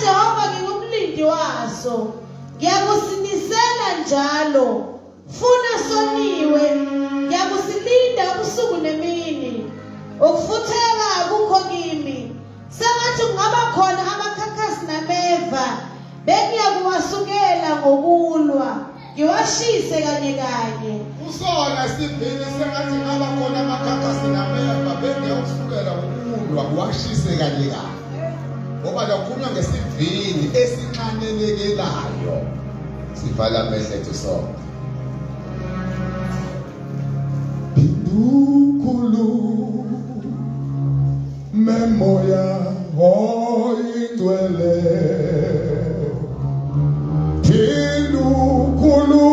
Jehova ngingumlindi waso. Ngiyakusinisela njalo. Funa soniwe. Ngiyakusilinda ubusuku nemini. Ukufutheka akukho kimi. Sengathi kungaba khona amakhakhasi nameva. Bengiyakuwasukela ngokulwa. Ngiwashise kanye kanye. Usona isivini sengathi ngaba khona amakhakhasi nameva bengiyawusukela ngokulwa kuwashise kanye kanye. Ngoba lokhulunywa ngesivini esinxanelekelayo. Sivala amehlo ethu sonke. Pindukulu memoya oyingcwele. Pindukulu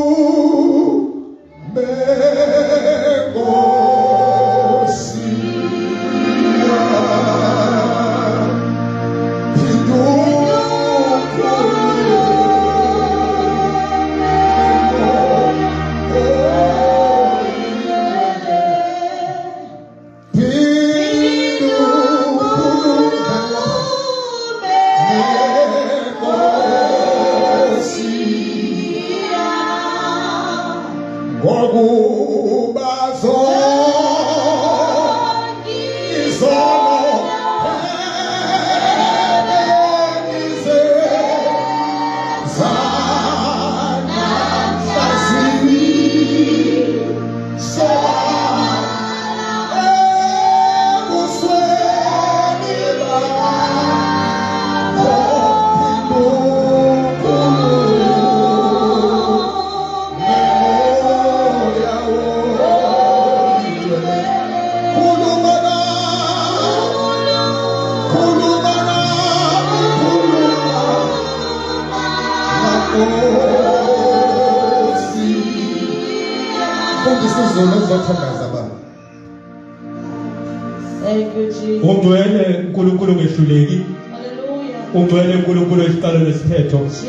Thank you, Jesus. Ungcwele uNkulunkulu ngehluleki. Hallelujah. Ungcwele uNkulunkulu esiqala nesiphetho. Jesus.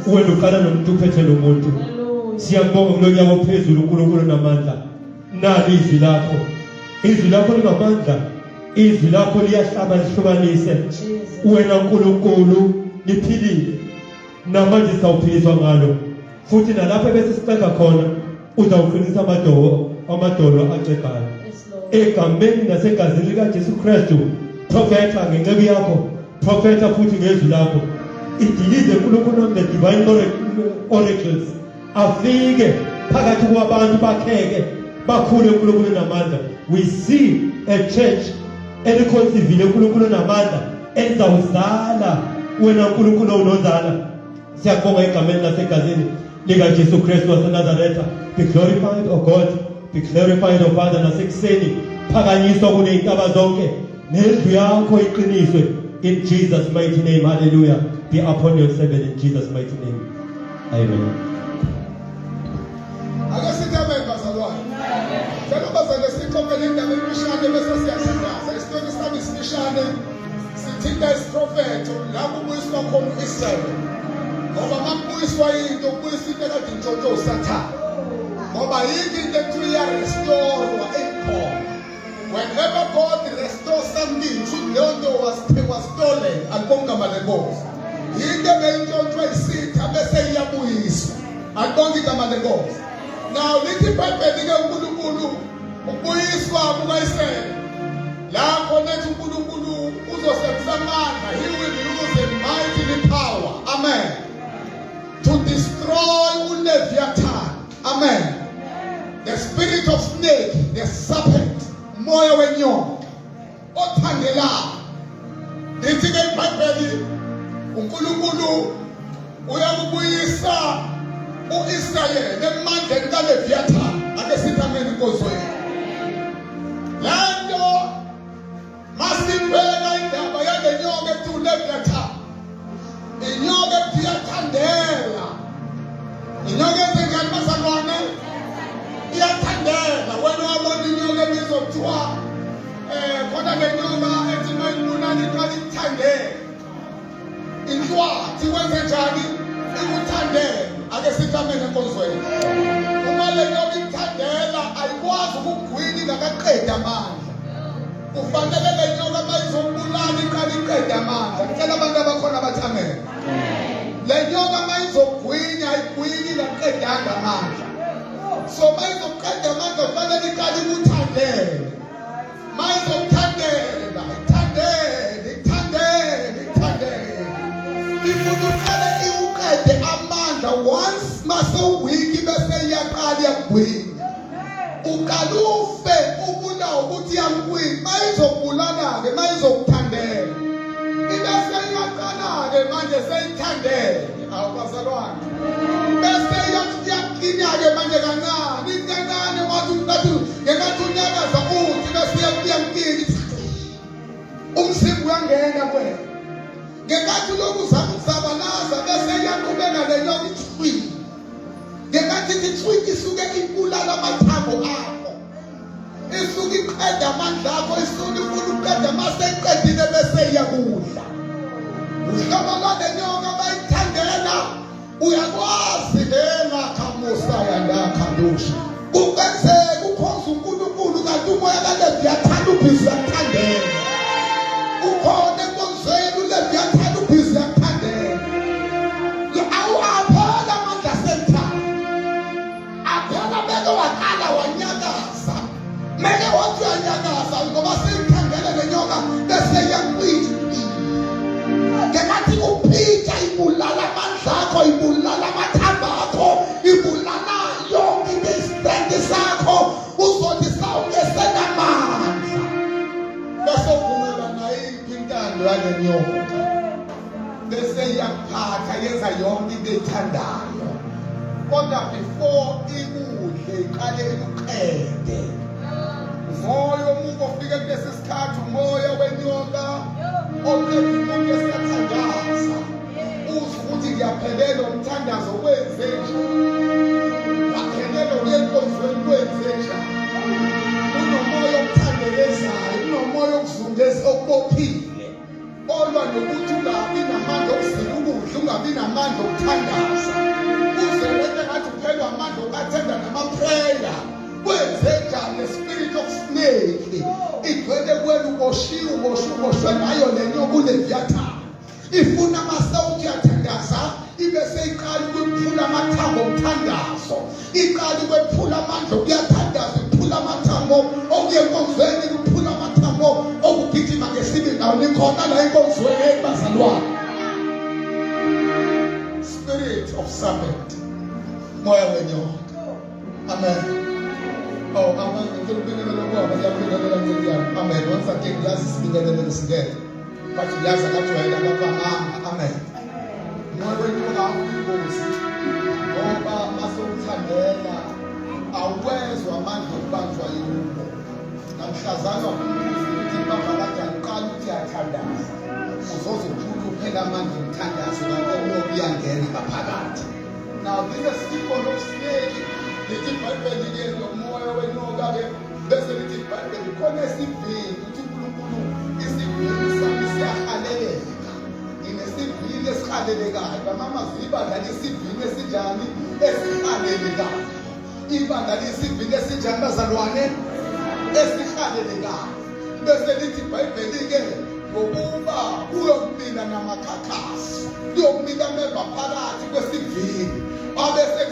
Wena uqala nomuntu uphethe nomuntu. Hallelujah. Siyabonga kulonyaka ophezulu uNkulunkulu namandla. Nali izwi lakho. Izwi lakho linamandla. Izwi lakho liyahlaba lihlukanise. Jesus. Wena uNkulunkulu liphilile. Namanje sawuphiliswa ngalo. Futhi nalapho bese siqeda khona uzawuqinisa amadolo acegayo. Yes, Lord. Egameni nasegazini likaJesu Kristu, profeta ngenceku yakho, profeta futhi ngezwi lakho. Idilize uNkulunkulu the divine oracles. Afike phakathi kwabantu bakheke, bakhule uNkulunkulu namandla. We see a church elikhonsivile uNkulunkulu namandla elizawuzala wena uNkulunkulu unozala. Siyabonga egameni nasegazini likaJesu Kristu waseNazaretha. Be glorified, O God. Be glorified, O Father, nasekuseni phakanyiswa kuney'ntaba zonke nendlu yakho iqiniswe in Jesus' mighty name. Hallelujah. Be upon your servant in Jesus' mighty name. Amen. Ake sithi amen bazalwane. Njalo bazalwane siqophele indaba emishane bese siyashandaza. Isitori sami simishane sithinta isiprofetho lapho kubuyiswa khona uIsrael. Ngoba makubuyiswa into kubuyiswa into ekade intshontsho uSathane. Ngoba yinto into iyarestore ekhona. Whenever God restores something, leyo nto was stolen, alibonga malenkosi. Yinto ebeyintshontshwe isitha bese iyabuyiswa. Alibonga igama lenkosi. Now lithi iBhayibheli ke uNkulunkulu ukubuyiswa kukaIsrael. Lapho nethi uNkulunkulu uzosebenzisa amandla, he will use a mighty power. Amen. To destroy uLeviathan. Amen. The spirit of snake, the serpent, moya wenyoka othandela. Lithi ke iBhayibheli uNkulunkulu uyakubuyisa uIsrael emandleni kaLeviathan. Ake sithi amen inkosi yethu. Lanto masibheka indaba yale nyoka ethi uLeviathan. Inyoka ethi iyathandela. Inyoka ezenjani bazalwane? Iyathandela. Wena wabona inyoka ebizwa kuthiwa khona le nyoka ethi mayibunani iqala ikuthandela. Inhlwathi wenze njani? Ikuthandela. Ake sithi amen enkonzweni. Uma le nyoka ikuthandela ayikwazi ukugwina ingakaqedi amandla. Kufanele le nyoka mayizombulala iqala iqede amandla. Ngicela abantu abakhona bathi amen. once masewiki bese iyaqala yakugwina ukalufe ubula ukuthi yamkwini mayizobulana ke mayizokuthandela ibese iyaqala ke manje seyithandele awubazalwane bese yakina ke manje kancane wathi ngekathi unyakaza uthi bese yakuyamkini umsimu uyangena kwena ngekathi lokhu zabalaza bese yaqhubeka lenyoni ithwini ngekathi ithwini isuke ibulala amathambo akho isuke iqeda amandla akho isuke ufuna uqeda maseyiqedile bese iyakudla uhlobo lwalenyoka bayithandela uyakwazi engakhamusa yandakhandusha ukwenzeka ukhonza uNkulunkulu kanti umoya kaLevi yathanda ubhizi yakuthandela ukhona enkonzweni uLevi yathanda ubhizi yakuthandela aphela amandla asemthana aphela beke waqala wanyakaza meke wathi uyanyakaza ngoba seyithandele lenyoka bese yakwini ngekathi uphitha ibulala amandla akho ibulala amathambo akho ibulala yonke isitendi sakho uzothi sawungesenamandla bese uvumela nayiphi intando yalenyoka bese iyakuphatha yenza yonke into ethandayo kodwa before ikudle iqale ikuqede umoya omubi ofike kulesi sikhathi umoya wenyoka oqeda umuntu esiyathandaza uzwe ukuthi ngiyaphelelwa umthandazo wenze nje ngiyaphelelwa kuyenkonzweni kwenze nje unomoya okuthandelezayo unomoya okuzungeza okubophile olwa nokuthi ungabi namandla okuzila ukudla ungabi namandla okuthandaza uze wente ngathi uphelwa amandla okathenda namapreya kwenze njani le-spirit of snake igcwele kwenu uboshwe ngayo lenyoka uLeviathani ifuna masewuthi yathandaza ibe seyiqala ukwephula amathambo omthandazo iqala ukwephula amandla okuyathandaza iphula amathambo okuyenkonzweni kuphula amathambo okugijima ngesibili nawo nikhona la enkonzweni bazalwane spirit of serpent moya wenyoka amen. Oh, amen. Amen. Once again, yes, it's together. But yes, I got to write amen. Moya wenyoka uyibuzi ngoba masokuthandela awezwa amandla okubanjwa yiwo namhlazana ukuthi baba kanjani qala ukuthi yathandaza uzoze ukhulu uphela amandla omthandazo kanti uyangena ngaphakathi. Now this is symbol of snake. Lithi iBhayibheli ke lomoya wenyoka ke bese lithi iBhayibheli khona isivini ukuthi uNkulunkulu isivini sami siyahaleleka inesivini esihalelekayo bamama zibanga lesivini esinjani esihalelekayo ibanga lesivini esinjani bazalwane esihalelekayo bese lithi iBhayibheli ke ngokuba uyomila namakhakhasi uyomila meva phakathi kwesivini abese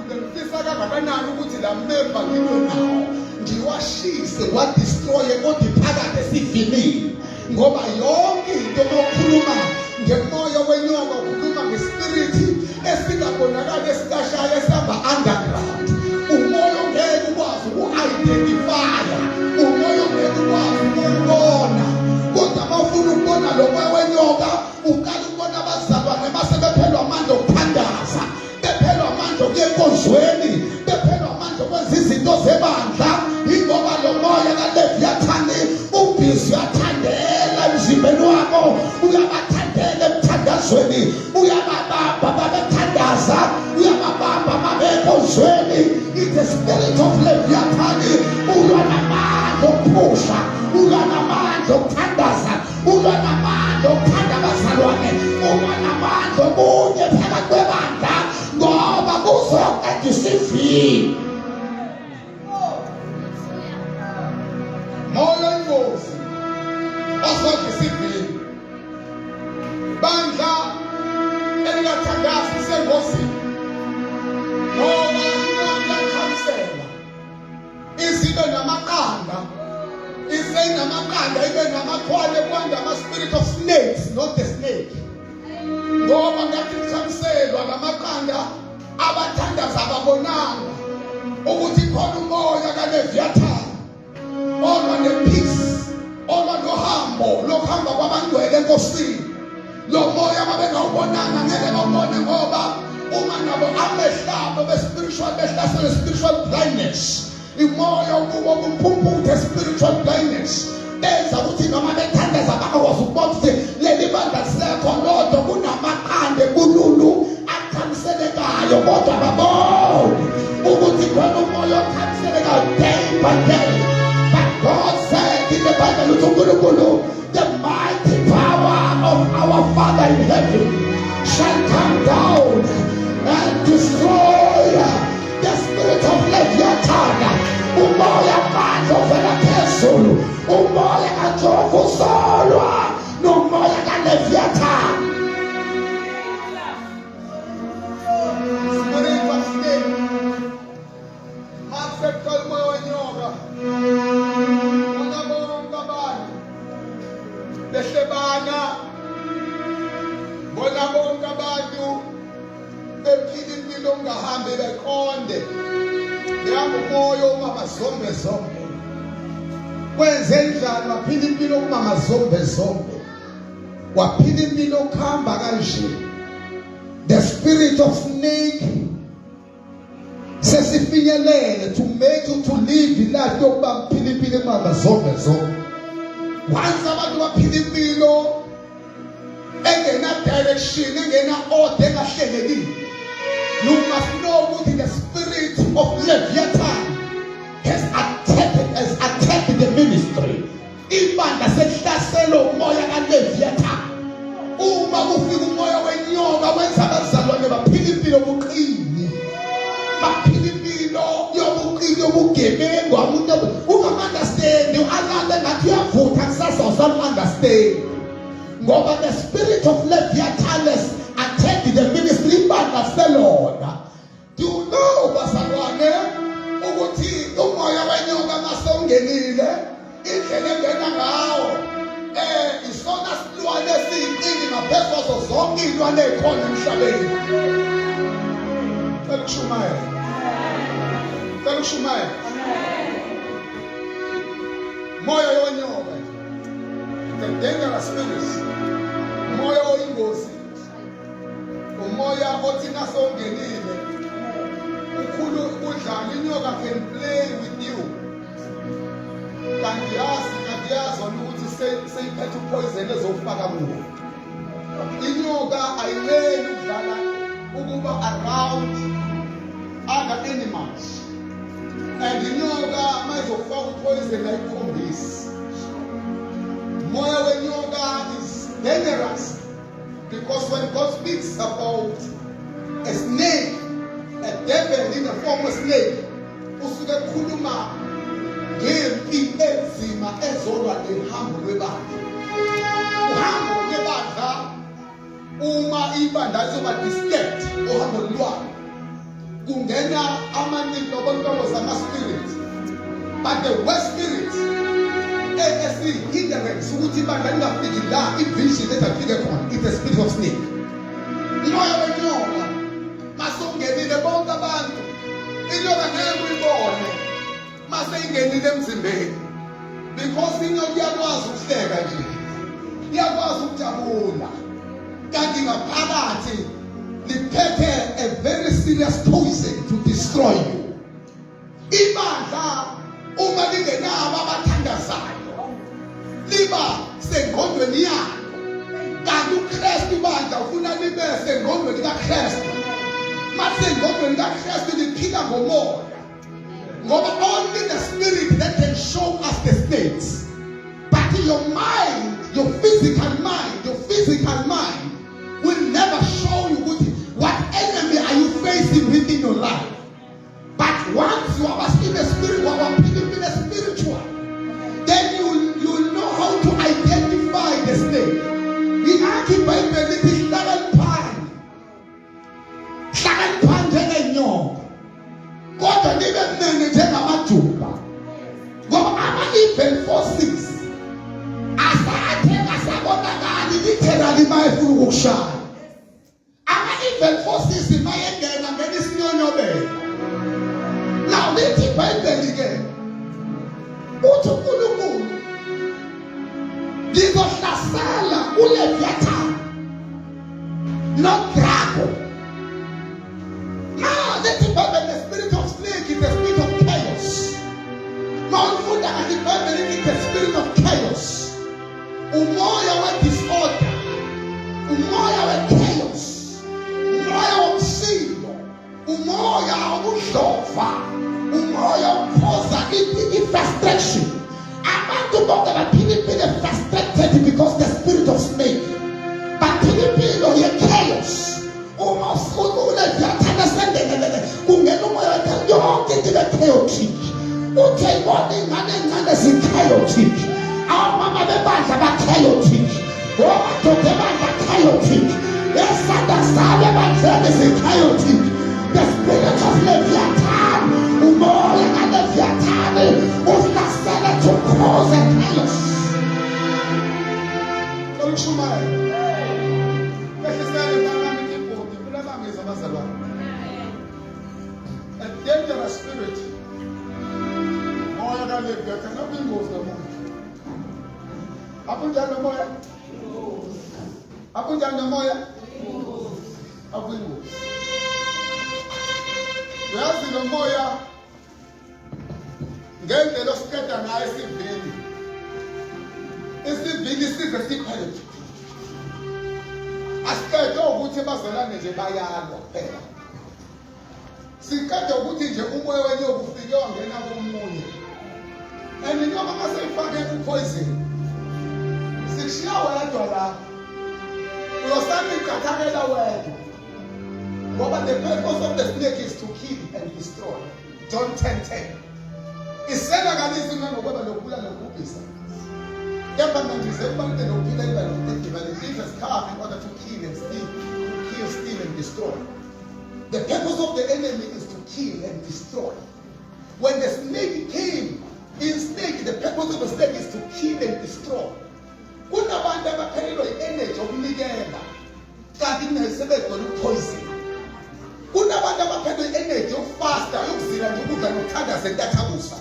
ngifisa kangakanani ukuthi la member nginonawo ngiwashise wadestroye kodwa phakathi esivinini ngoba yonke into okhuluma ngemoya wenyoka ukhuluma ngespirit esingabonakala esikashaya esihamba underground umoya ongeke ukwazi uku-identify umoya ongeke ukwazi ukubona kodwa mawufuna ukubona lo moya wenyoka uqala ukubona abazalwane basebephelwa amandla okuthandaza kuyenkonzweni bephelwa amandla okwenza izinto zebandla ingoba lo moya kaLeviathani ubhizi uyathandela emzimbeni wabo uyabathandela emthandazweni uyababamba babethandaza uyababamba babekonzweni the spirit of Leviathani ulwa namandla okuphusha ulwa namandla okuthandaza ulwa namandla okuthanda abazalwane ulwa namandla omunye phakathi kwebandla ngoba kuzoqeda isivini moya ingozi osoqeda isivini bandla elingathandazi isengozini ngoba inyoka yakhamsela izibe namaqanda isenamaqanda ibe namakhwale kwanda ama-spirit of snakes not the snake ngoba ngathi ikhamselwa namaqanda ungabonanga ukuthi khona umoya kaLeviathan olwa nepeace, olwa nohambo lokuhamba kwabangcwele enkosini. Lo moya babengawubonanga ngeke bawubone ngoba uma nabo amehlabo be-spiritual behlaselwe spiritual blindness, imoya ukuba kumphumputhe spiritual blindness, benza ukuthi noma bethandaza bakwazi ukubona ukuthi leli bandla lisekho lodwa kunamaqande kululu akhanyiselekayo, kodwa babona ukuthi khona umoya okhanyiselekayo day by day. But God said in the Bible uNkulunkulu, the mighty power of our Father in heaven shall come down and destroy the spirit of Leviathan. Umoya manje ovela phezulu, umoya kaJehova usolwa nomoya kaLeviathan. Spirit of snake, accept umoya wenyoka. Bonke abantu behlebana, bona bonke abantu bephila impilo ongahambi beqonde, behamba umoya omamazombe zombe. Kwenze njani waphila impilo omamazombe zombe, waphila impilo okuhamba kanje. The spirit of snake sesifinyelele to make you to live life yokuba kuphila impilo emamazombe zombe. Once abantu baphila impilo engena direction, engena order, engahlelekile, you must know ukuthi the spirit of Leviathan has attacked the ministry. Ibandla selihlasela umoya kaLeviathan. Uma kufika umoya wenyoka wenza abazalwane baphila impilo yobuqili, baphila impilo yobuqili, yobugebengu. Umuntu ungamunderstand, ualanda ngathi uyavutha kusasa usamu-understand. Ngoba the spirit of Leviathan has attacked the ministry. Ibandla selona. Do you know bazalwane ukuthi umoya wenyoka masongenile indlela engena ngawo isona silwane esiyinqini ngaphezu kwazo zonke iy'lwane ey'khona emhlabeni. Cela ukushumayela, cela ukushumayela. Moya wenyoka, the dangerous spirit, umoya oyingozi, umoya othi nasongenile ukhulu udlala. Inyoka can play with you. Kanti yazi ukuthi seyiphethe upoison ezofaka kuwo. Inyoka ayileli ukudlala ukuba around other animals. And inyoka mayizofaka upoison ayikhombisi. Moya wenyoka is dangerous because when God speaks about a snake, a devil in the form of snake, usuke khuluma ngempi enzima ezolwa nehambo lwebandla. Uhambo lwebandla, uma ibandla lizoba disturbed uhambo lwalo, kungena amaningi obontobo zama-spirit. But the worst spirit esiyihindrance ukuthi ibandla lingafiki la ivision ezafike khona, it's the spirit of snake. Umoya wenyoka masongenile bonke abantu, inyoka ngeke uyibone mase ingenile emzimbeni, because inyoka iyakwazi ukuhleka nje, iyakwazi ukujabula, kanti ngaphakathi liphethe a very serious poison to destroy you. Ibandla uma lingenabo abathandazayo liba sengqondweni yalo, kanti uKristu ibandla ufuna libe sengqondweni kaKristu. Mase engqondweni kaKristu liphila ngomoya. Ngoba only the spirit that can show us the states. But your mind, your physical mind will never show you what enemy are you facing within your life. But once you are in the spirit, you are in the spiritual, then you know how to identify the state. We are keep by the kodwa nibe mnene njengamajuba, ngoba ama-evil forces asabonakali literally mayefuna ukukushaya. Ama-evil forces mayengena ngena isinyonyobela, kwasala uLeviathan noDrago. Now the spirit of snake is the spirit of chaos. Now the is the spirit of chaos. Umoya wa disorder, umoya wa chaos, umoya wa msindo, umoya wa udlova, umoya wa causa frustration. Abantu bonke baphinde frustrated because the spirit of snake. Baphinde ye chaos. Uma uLeviathan asendele kungena umoya wakhe yonke ibe chaotic. Uthe bona ingane zi-chaotic. Abamama bebandla ba-chaotic. Omadoda ebandla chaotic. Esanda sabo ebandleni zi-chaotic. The spirit of Leviathan, umoya kaLeviathan uhlasela to cause a chaos. Olukushumayo. A dangerous spirit. Moya kaLeviathan nobingozi nomuntu. Akunjani nomoya? Akunjani nomoya? Akunjani. Uyazi nomoya ngendlela osikeda ngayo isivini. Isivini size siphele. Asikade ukuthi bazalane nje bayalwa phela. Sikade ukuthi nje umoya wenye ukufike wangena komunye. And noma maseyifake upoison. Sikushiya wedwa la. Uyosanda ikathakela wedwa. Ngoba the purpose of the snake is to kill and destroy. John 10:10. Isela kanizini ngoba lokula lokubisa. Kepha manje sebantu lokuphila ibalo Jesus come in order to kill and steal and destroy. The purpose of the enemy is to kill and destroy. When the snake came, the purpose of the snake is to kill and destroy. Kunabantu abaphelelwa i-energy yokunikela kanti kunesebenzo lokupoison. Kunabantu abaphelelwa i-energy yokufasta yokuzila nje ukudla nokuthandaza entathabusa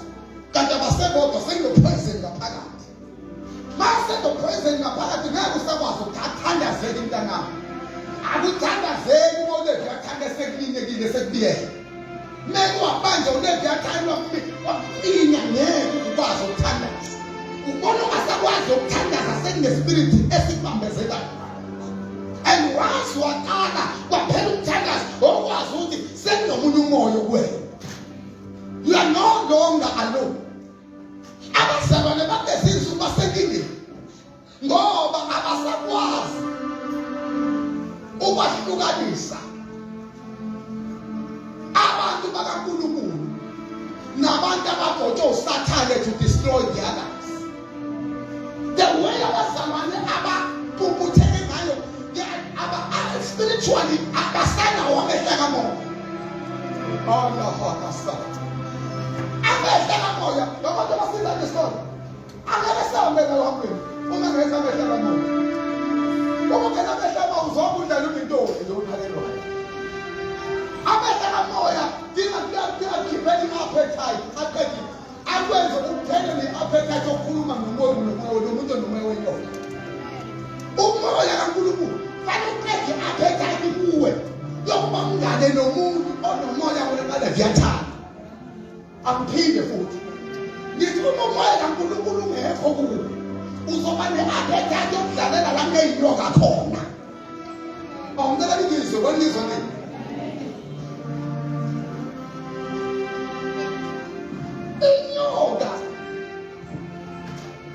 kanti abasebodwa sekunopoison ngaphakathi. Mase nopoison ngaphakathi ngeke usakwazi ukuthi athandazeke mntanami. Akuthandazeki uma uLeviathan esekulinyekile sekubiyela. Meke wabanje uLeviathan wafinya ngeke ukwazi ukuthandaza. Ubona ungasakwazi ukuthandaza sekunespirit esikubambezelayo. And once waqala kwaphela ukuthandaza okwazi ukuthi sekunomunye umoya kuwena. You are no longer alone. Abazalwane babezinsu basekindini ngoba abasakwazi ukwahlukanisa abantu bakaNkulunkulu nabantu ababhotshwe uSathane to destroy the others. The way abazalwane abaphuphuthe ngayo spiritually abasana wamehla moya. Allah akasana. Amehla moya abantu abasina ngesona. Angeke lwami. Uma ngeke amehla moya. Uma ngeke amehla moya uzokudla lubintoni lokhalelwayo. Amehla moya dinga appetite. Akwenza ukuphela ne-appetite yokukhuluma nomuntu nomoya wenyoni. Umoya kaNkulunkulu fanele uqede i-appetite kuwe yokuba ungane nomuntu onomoya kaLeviathan. Angiphinde futhi ngithi uma umoya kaNkulunkulu ungekho kuwe uzoba ne-appetite yokudlalela la kuneyinyoka khona. Awungicela ngizwe kwelizwe leli. Inyoka.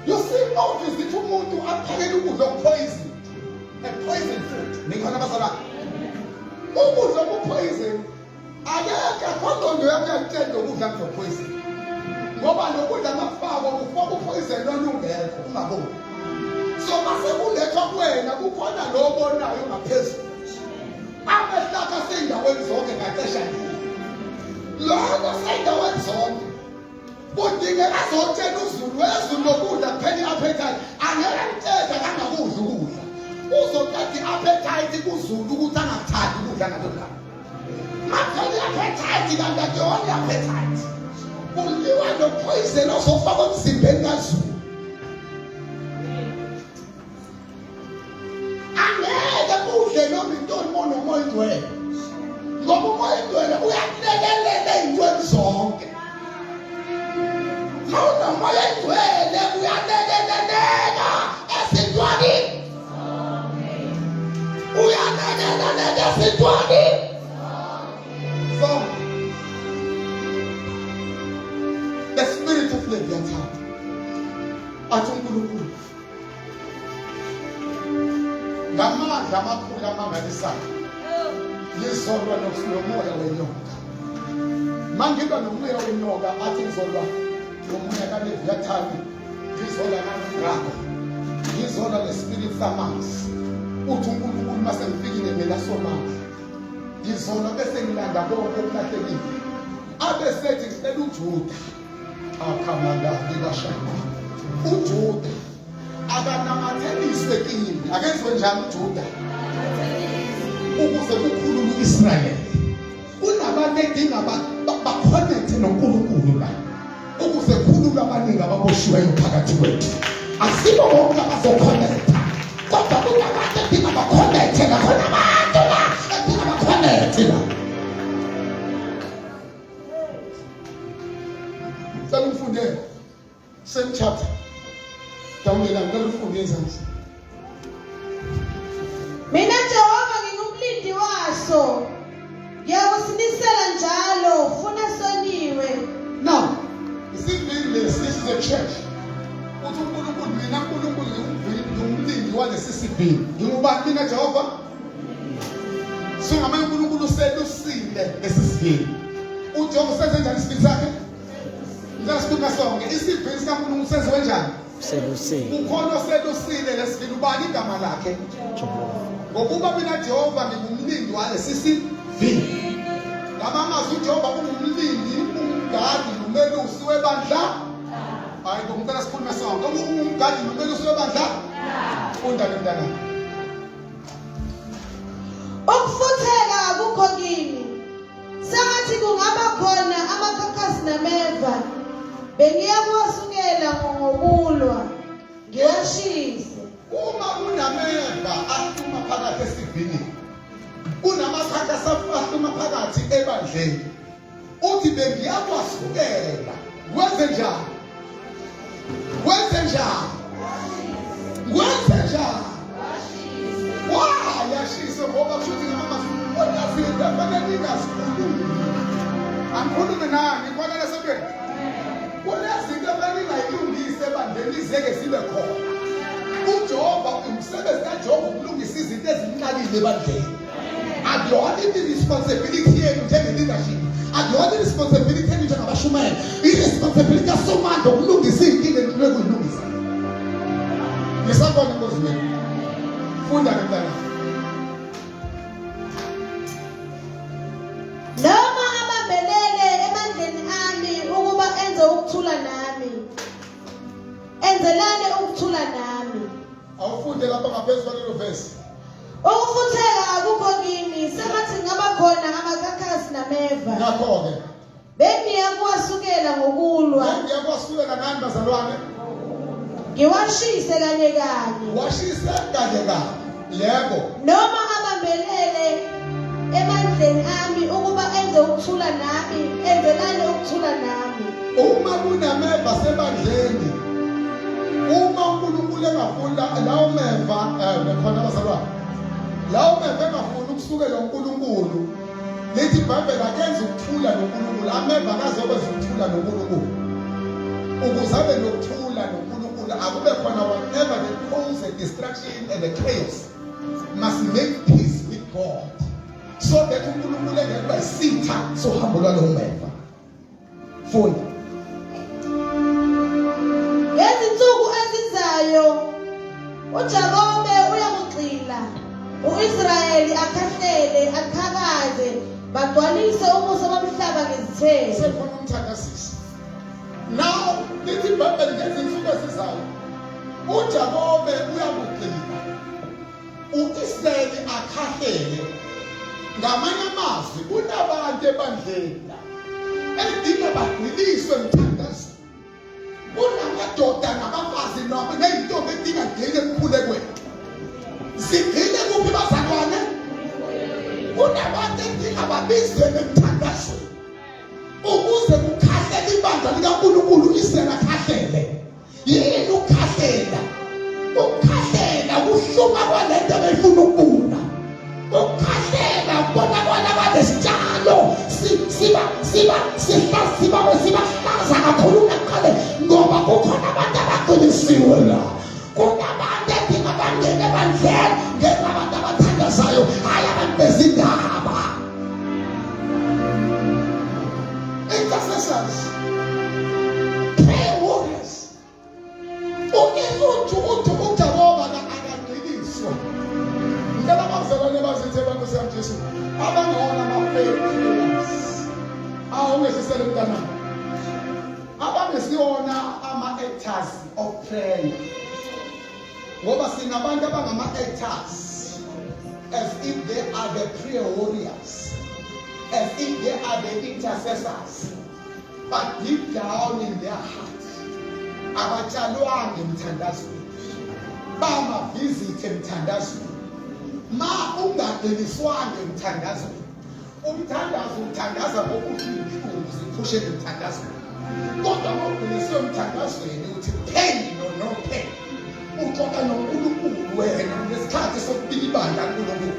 You see, obviously, umuntu aphekela ukudla okupoison. A poison food. Nikhona bazalwane. Ukudla okupoison akekho akhondo yami yakutshela ukudla okupoison. Ngoba lokudla makufakwa kufaka upoison lolungekho ungaboni. So mase kulethwa kuwena kukhona lo obonayo ngaphezulu. Amehlaka sendaweni zonke ngaxesha linye. Lokho sendaweni zonke. Kudingeka azotshela uZulu wezulu lokudla kuphela i-appetite angeke ngitshele kangakudla ukudla. Uzoqeda i-appetite kuZulu ukuthi angathandi ukudla ngalokho. Maphela i-appetite kanti akuyona i-appetite. Kuliwa nopoison osofakwa emzimbeni kaZulu. yintoni mona umoya ingcwele ngoba umoya ingcwele uyakulekelela ey'ntweni zonke mawunomoya ingcwele uyalekeleleka esintwani uyalekeleleka esintwani zonke the spirit of Leviathan athi uNkulunkulu ngamandla amakhulu amangalisayo ngizolwa nomoya wenyoka mangiba nomoya wenyoka athi ngizolwa nomoya kaLeviathan ngizolwa namadrago ngizolwa nespirit samanzi uthi uNkulunkulu mase ngifikile mina somandla ngizolwa bese ngilanda konke okulahlekile abesethi ngicela uJuda akhamanda libashaya uJuda akanamathelisiwe kini akenziwe njani uJuda ukuze kukhulule uIsrayeli kunabantu edinga bakhonekte noNkulunkulu la ukuze kukhulule abaningi ababoshiweyo phakathi kwethu asibo bonke abazokhonekta kodwa kunabantu edinga bakhonekte nakhona abantu la edinga bakhonekte la Sala umfundele same chapter Dawulela ngicela ufunde ezansi Mina Jehova ngingumlindi waso ngiyakusinisela njalo funa soniwe Now isivini lesi this is a church uthi uNkulunkulu mina uNkulunkulu ngumlindi walesi sivini ngingubani mina Jehova singamanye uNkulunkulu selusile lesi sivini uJehova usenze njani isivini sakhe Ngasibuka sonke isivini sikaNkulunkulu senziwe njani Selusile. Ukhona selusile lesivini ubani igama lakhe ngokuba mina Jehova ngingumlindi walesi sivini ngamamazwi uJehova ungumlindi umgadi nomelusi webandla hayi ngicela sikhulume sonke umgadi nomelusi webandla funda mntana ukufutheka akukho kimi sengathi kungaba khona amakhakhasi nameva bengiya kuwasukela ngokulwa ngiwashise uma kunameva ahluma phakathi esivini kunamakhakhasi ahluma phakathi ebandleni uthi bengiyakwasukela wenze njani yashise ngoba kushuthi ngamazwi onazinto fanele ningazikhulumi angikhulume nani kufanele sebeni kunezinto fanele ningayilungise ebandleni izeke zibe khona uJehova umsebenzi kaJehova ukulungisa izinto ezinqabile ebandleni akuyona i-responsibility yenu njenge-leadership akuyona i-responsibility yenu njengabashumeli i-responsibility kasomandla ukulungisa iy'nkinga enhlule kuyilungisa ngisabona inkosi wenu funda ngentana noma abambelele emandleni ami ukuba enze ukuthula nami enzelane ukuthula nami awufunde lapha ngaphezu kwalelo vesi ukufutheka akukho kimi sengathi ngaba khona amakhakhasi nameva ngakho-ke bengiya kuwasukela ngokulwa ngiyakwasukela nani bazalwane ngiwashise kanye kanye washise kanye yebo noma abambelele emandleni ami ukuba enze ukuthula nami enzelane ukuthula nami uma kunameva sebandleni uma uNkulunkulu engafuna lawo meva khona abazalwane lawo meva engafuna ukusukela uNkulunkulu lithi iBhayibheli akenze ukuthula noNkulunkulu ameva akazokwenza ukuthula noNkulunkulu ukuze abe nokuthula noNkulunkulu akube khona whatever that causes a distraction and a chaos must make peace with God so that uNkulunkulu engekuba isitha sohambo lwalowo meva funda ngezinsuku ezizayo uJakobe uyakugxila uIsrayeli akhahlele aqhakaze bagcwalise ubuso bomhlaba ngezithelo sekhona umthakasisi now lithi iBhayibheli ngezinsuku ezizayo uJakobe uyakugxila uIsrayeli akhahlele ngamanye amazwi kunabantu ebandleni edinga bagwiliswe mthandazo kunamadoda nabafazi ney'ntombi edinga ngeke kukhulekweni zigxile kuphi bazalwane ningabizweni emthandazweni ukuze kukhahlele ibandla likaNkulunkulu Israyeli akhahlele. Yini ukukhahlela? Ukukhahlela kuhluma kwalento befuna ukubuna. Ukukhahlela kubona kwalesitshalo sibahlaza kakhulu kuqale ngoba kukhona abantu abaqinisiwe la. Kunabantu edinga bangene bandlela ngenxa abantu abathandazayo, hayi abantu bezindaba. Intercessors, prayer warriors. UJehova akaqinisiwe. Ngicela abazalwane bazithe abantu sikaJesu abangona ama-prayers. Awungesisele mntanami. Abangesiona ama-actors of prayer. Ngoba sinabantu abangama-actors as if they are the prayer warriors, as if they are the intercessors, but deep down in their hearts abatshalwanga emthandazweni, bama-visit emthandazweni. Ma ungaqiniswanga emthandazweni, umthandazo uthandaza ngokuhlungu ziphushele emthandazweni. Kodwa uma uqiniswe emthandazweni uthi pain no pain, uxoxa noNkulunkulu wena ngesikhathi sokubika ibandla kuNkulunkulu.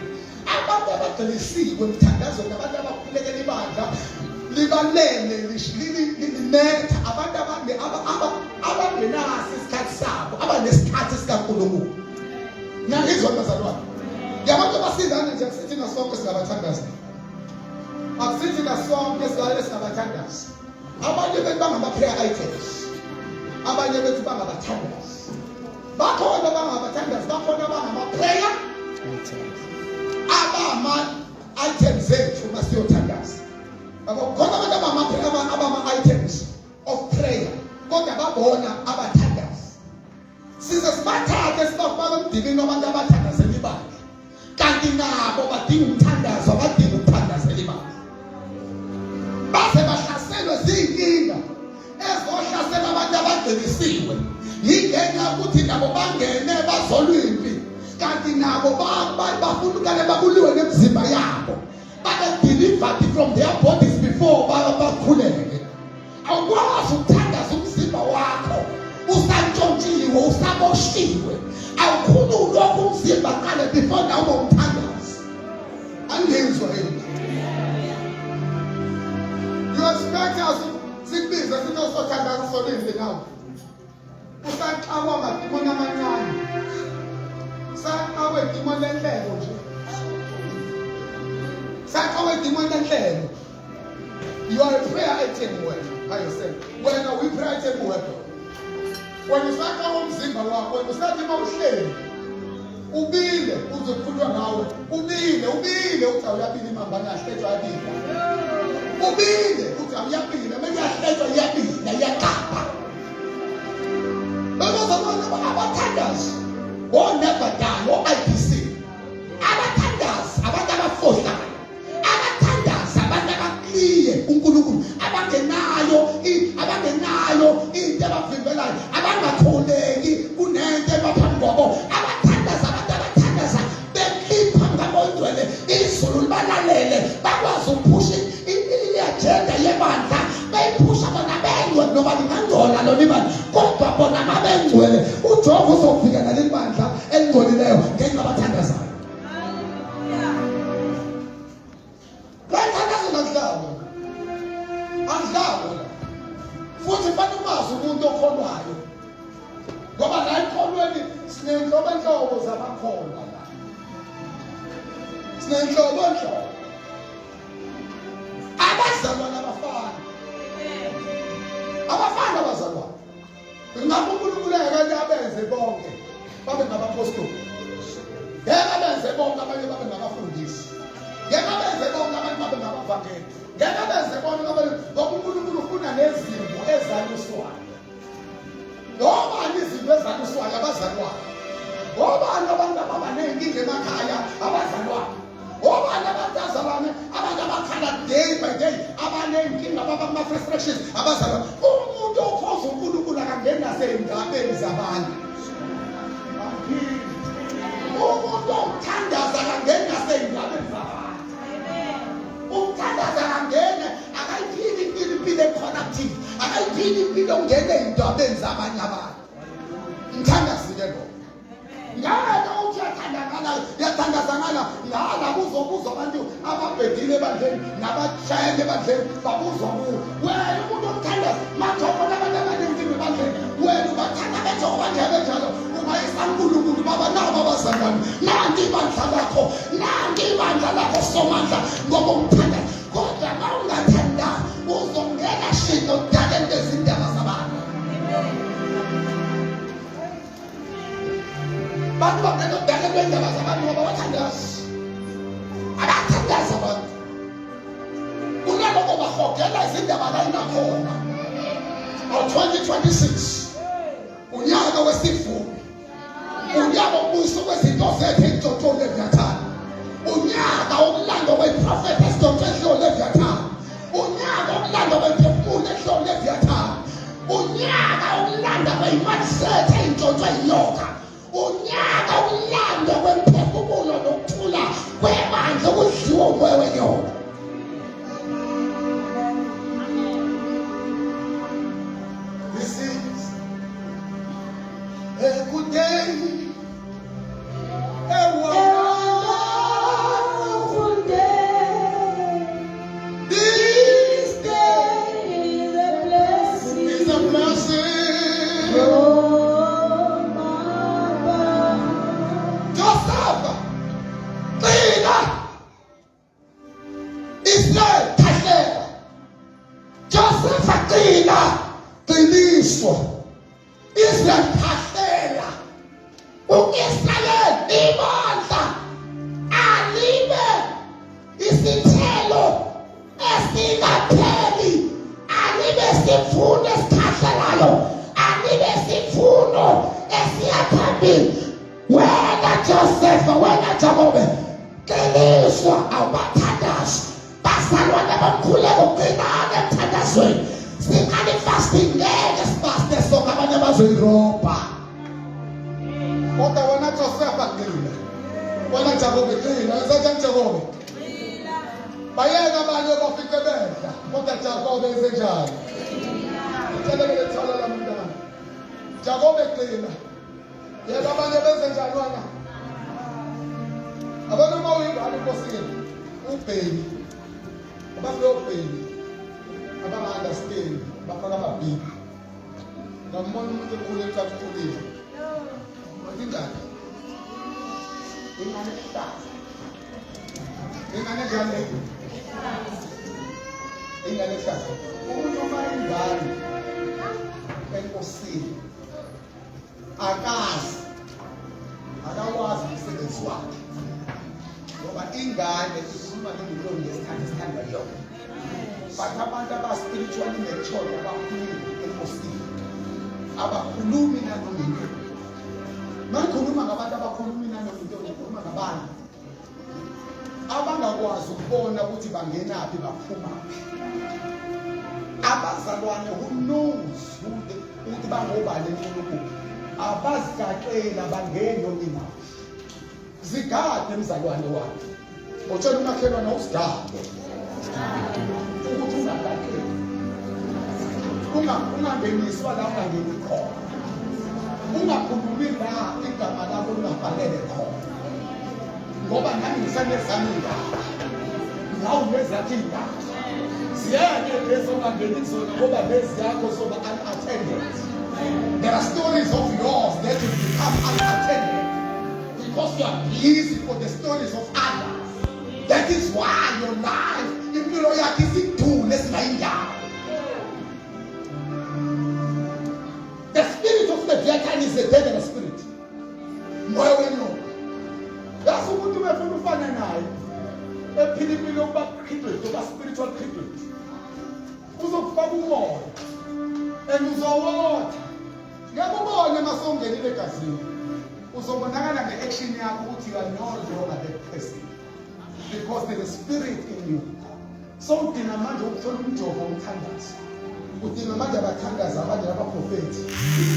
Abantu abaqinisiwe emthandazweni, abantu abakhulekela ibandla libalele lilinetha, abantu abangenaso isikhathi sabo, abanesikhathi sikaNkulunkulu. Ngiyangizwa bazalwane. Yabantu basizana nje akusithi nasonke singabathandazi. Akusithi nasonke singabathandazi. Abanye bethu bangama-prayer items, abanye bethu bangabathandazi. Bakhona bangabathandazi, bakhona bangama-prayer abama-items zethu masiyothandaza. Khona abantu abama-items of prayer, kodwa babona abathandazi. Size sibathathe sibafake emdibini wabantu abathandazela ibandla. Kanti nabo badinga umthandazo, abadinga ukuthandazela ibandla. Base bahlaselwe ziyinkinga ezohlasela abantu abaqinisiwe. Yingenxa yokuthi nabo bangene bazolwimpi, kanti nabo bafuna ukale babuliwe nemizimba yabo, babe delivered from their bodies before bakhuleke. Awukwazi ukuthandaza umzimba wakho usantshontshiwe, usaboshiwe. Awukhululwa umzimba qale before nawe umthandazi. Angenzwa yini? You expect us sikubize sitosothandaza solinde nawe. Usaqawa ngadimoni amancane. Saqawe idimoni lenhlelo nje. Saqawe idimoni lenhlelo. You are a prayer item wena, by yourself. Wena we-prayer item wena. Wena usaqawa umzimba wakho, wena usathi mawuhleli. Ubile uzokhulwa ngawe. Ubile uthi awuyabila imambane yahletshwa yabila. Ubile uthi awuyabila, manje yahletshwa yabila, yaqapha. Abathandazi never die, IPC. Abathandazi abantu abafohlayo, abathandazi abantu abakliye uNkulunkulu, abangenayo into abavimbelayo, abangakholeki kunento ebaphambi kwabo. Abathandazi abantu abathandaza bekhipha ngabongcwele izulu libalalele, bakwazi ukuphusha i-agenda yebandla, beyiphusha bona bengcwele noma lingangcola lona ibandla, kodwa bona mabengcwele uJehova uzofika naleli bandla elingcolileyo ngenxa abathandazayo. Akudlawo futhi fanele umazi umuntu okholwayo, ngoba la ekholweni sinenhlobo zabakholwa la, sinenhlobo abazalwane abafana abazalwane. Ngakho uNkulunkulu akanye abenze bonke babe ngabapostoli, ngeke abenze bonke abanye babe ngabafundisi, ngeke abenze bonke abantu babe ngabavangeli, ngeke abenze bonke abantu, ngoba uNkulunkulu ufuna nezimo ezaluswayo. Ngobani izinto ezaluswayo? Abazalwane. Ngobani abantu abanenkinga emakhaya? Abazalwane. Ngobani abantazalwane abantu abakhala day by day, abanenkinga abama-frustrations? Abazalwane. Umuntu ophoza uNkulunkulu akangeni nasey'ndabeni zabantu. Umuntu othandaza akangeni nasey'ndabeni zabantu. ngala uzobuzwa abantu ababhedile ebandleni nabashayeli ebandleni babuzwa kuwo. Wena umuntu omthandayo mathoko nabantu abaningi ebandleni wena ubathanda benjengoba nje benjalo ungayisa uNkulunkulu baba nabo abazalwane nanti ibandla lakho somandla ngoba umthanda kodwa ma ungathanda uzongena shito kudala ngezindaba zabantu. Bantu bangena kudala ngezindaba zabantu ngoba bathandazi abathandazi abantu kunaloko bahogela izindaba la inakhona. 2026 unyaka wesivuno, unyaka wokubuyiso kwezinto zethu eJojo Leviathan, unyaka wokulanda kweprofeti eSidonto ehlolo Leviathan, unyaka wokulanda kwephefumulo ehlolo Leviathan, unyaka wokulanda kweyimali zethu ey'ntshontsho ey'nyoka, unyaka wokulanda kwemphefumulo nokuthula kwebandla okudliwa umoya wenyoka. This is a good day, a wonderful day. This day is a blessing. is a blessing. From above. Joseph, Tina, Israel, Tasher, Joseph, Tina, Tiniswa, Israel, Tasher, Israel, ibandla alibe isithelo esingapheli, alibe sivuno esikhahlelayo, alibe sivuno esiyaphambili. Wena Joseph, wena Jakobe, qiniswa awubathandazi bazalwane bomkhuleko ugcinane emthandazweni. Singane fasting ngeke sifaste sonke abanye bazoyirobha. Kodwa wena Joseph aqina, wena Jakobe qina, wenzenjani Jakobe? Bayeka abanye bafike bedla, kodwa Jakobe enzenjani? Ucelekele thwala la mntana. Jakobe qina. Yena abanye benzenjani wena? Abantu mawuyingane Nkosini, ubheki. Abantu obheki. Abanga-understand, bafaka amabhiki. Ngambona umuntu ekhule ecathulile. Ingane. Ingane ehlaza. Ingane njani? Ingane ehlaza. Umuntu uma ingane enkosini akazi, akawazi umsebenzi wakhe. Ngoba ingane ikhuluma ngento ngesikhathi esithandwa yona. But abantu aba-spiritually mature abakhulumi enkosini, abakhulumi nanoma. Mangikhuluma ngabantu abakhulumi nanoma, ngikhuluma ngabantu abangakwazi ukubona ukuthi bangenaphi baphumaphi. Abazalwane who knows ukuthi bangobani eNkulunkulu abazigaqela bangeni yoninapi. Zigade emzalwane wakhe. Utshela umakhelwane usigade. Ukuthi ungagaqeli. Ungangeniswa la ungangeni khona. Ungakhulumi la igama lakho lingabhalele khona. Ngoba nami ngisanezami indaba. Nawe unezakho indaba. Ziyeke lezo ongangeni kuzona ngoba lezi yakho zoba unattended. There are stories of yours that will become unattended because you are busy for the stories of others. That is why your life, impilo yakho isidule esingayindaba. The spirit of the Leviathan is a dangerous spirit. Moya wenyoka. Yazi umuntu befuna ufana naye. Ephila impilo yokuba crippled, yokuba spiritual crippled. Uzokufaka umoya. And uzowotha. Ngiyakubona masongenile egazini. Uzobonakala nge-action yakho ukuthi you are no longer that person. Because there is spirit in you. So udinga manje ukuthola umjovo womthandazo. Udinga manje abathandazi abanye abaprofethi.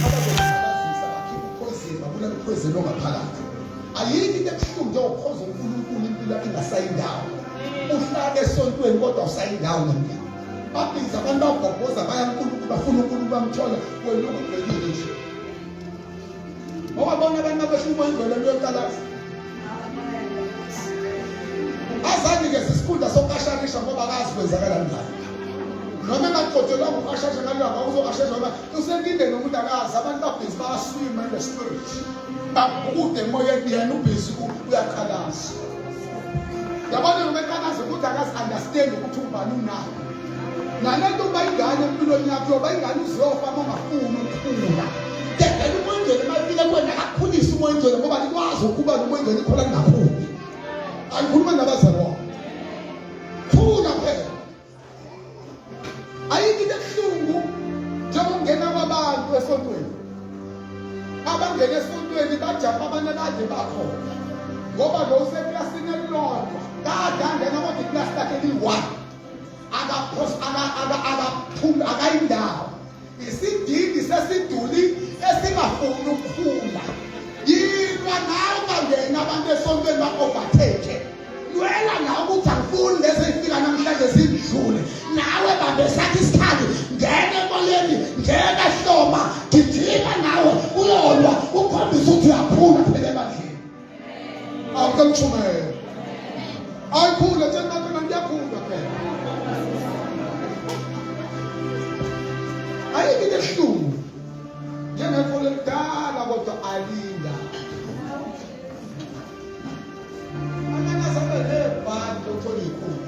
Abazosebenzisa bakhipha uphoyizeni, babulala uphoyizeni ongaphakathi. Ayikho into ebuhlungu njengokukhoza uNkulunkulu impilo yakho ingasayindawo. Uhlale esontweni kodwa usayindawo ngempilo. Babiza abantu abagobhoza baya uNkulunkulu bafuna uNkulunkulu bamthola wena ubhekile nje. Ngoba bona abantu abasho umoya ingcwele loyokalaza. isifunda sokuqashanisha ngoba akazi kwenzakala njani. Noma engaqotshelwa ngokuqashasha ngalapha uzoqashasha ngoba usenkingeni nomuntu akazi abantu babhizi bayaswima in the spirit. Babukude emoyeni yena ubhizi uyakhalaza. Yabona noma ekhalaza ukuthi akazi understand ukuthi ubani unayo. Nalento bayingane empilweni yakho bayingane uzofa uma ungafuni ukukhula. Dela umoyengcwele mayifika kwena akakhulisa umoyengcwele ngoba likwazi ukuba umoyengcwele ikhona kungakhulu. Angikhuluma nabazali wami. Khula phela. Ayikho ebuhlungu njengokungena kwabantu esontweni. Abangena esontweni bajapha abantu akade bakhona. Ngoba lo useklasini elilodwa. Kade angena kodwa iklasi lakhe liyi-1. Akaphuma akayindawo. Isidingi sesiduli esingafuni ukukhula. Yilwa nawe bangena abantu esontweni ba-overtake. Lwela nawe ukuthi angifuni lesifika namhlanje sidlule. Nawe babesakhe isikhathi ngene emoyeni ngene hloma gijima nawe uyolwa ukhombisa ukuthi uyaphula phela ebandleni. Awukamthumele. Ayikhula njena mina ngiyakhula phela. Ayikho ebuhlungu. Njengekole kudala kodwa alinda. Nebhadi lokuthola ikhulu.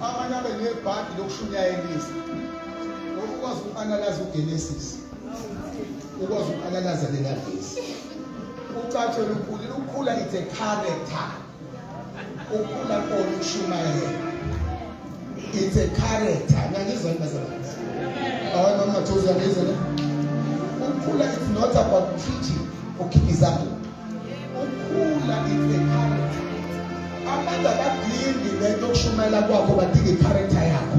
Abanye abe nebhadi lokushunyayelisa. Ukwazi uku-analyze uGenesis. Ukwazi uku-analyze leNavisi. Ucathele ukukhula it's a character. Ukukhula kona ukushumayela. It's a character. Ngiyizwa bazalwane. Hayi mama Thozi ngiyizwa ne. Ukukhula it's not about preaching or kibizana. Ukukhula it's a character. Abantu abadingi lento okushumayela kwakho badinga i-character yakho.